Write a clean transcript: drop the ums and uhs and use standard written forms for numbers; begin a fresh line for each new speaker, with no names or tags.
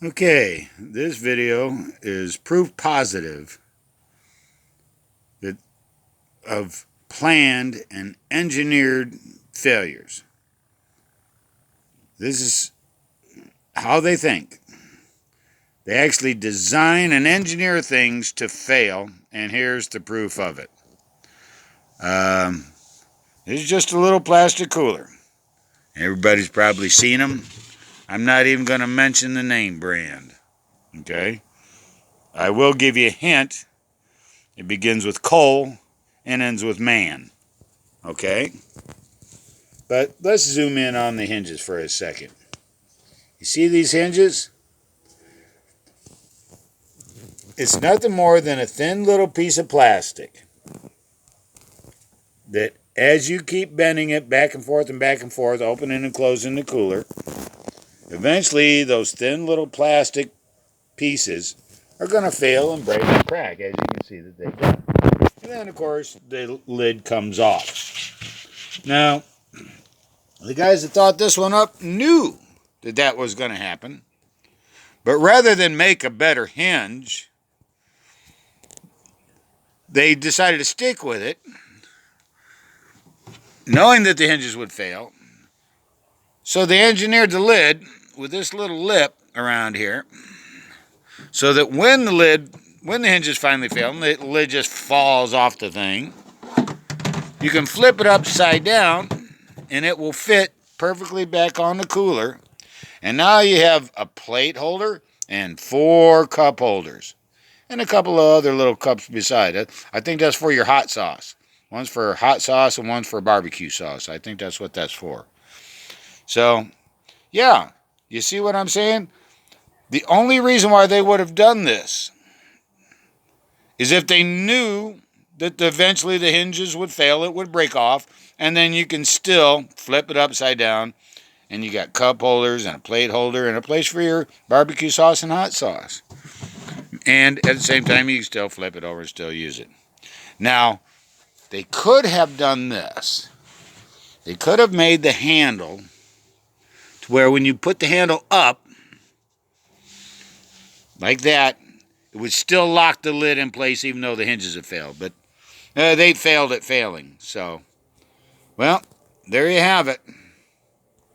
Okay, this video is proof positive that of planned and engineered failures. This is how they think. They actually design and engineer things to fail, and here's the proof of it. This is just a little plastic cooler. Everybody's probably seen them. I'm not even going to mention the name brand. Okay? I will give you a hint. It begins with coal and ends with man. Okay? But let's zoom in on the hinges for a second. You see these hinges? It's nothing more than a thin little piece of plastic that, as you keep bending it back and forth, opening and closing the cooler, eventually those thin little plastic pieces are going to fail and break and crack, as you can see that they've done. And then, of course, the lid comes off. Now, the guys that thought this one up knew that that was going to happen. But rather than make a better hinge, they decided to stick with it, knowing that the hinges would fail. So they engineered the lid with this little lip around here, so that when the hinges finally fail, and the lid just falls off the thing, you can flip it upside down, and it will fit perfectly back on the cooler. And now you have a plate holder and 4 cup holders, and a couple of other little cups beside it. I think that's for your hot sauce. One's for hot sauce and one's for barbecue sauce. I think that's what that's for. So, yeah, you see what I'm saying? The only reason why they would have done this is if they knew that eventually the hinges would fail, it would break off, and then you can still flip it upside down, and you got cup holders and a plate holder and a place for your barbecue sauce and hot sauce. And at the same time, you can still flip it over and still use it. Now, they could have done this. They could have made the handle to where when you put the handle up, like that, it would still lock the lid in place even though the hinges have failed. But they failed at failing. So, well, there you have it.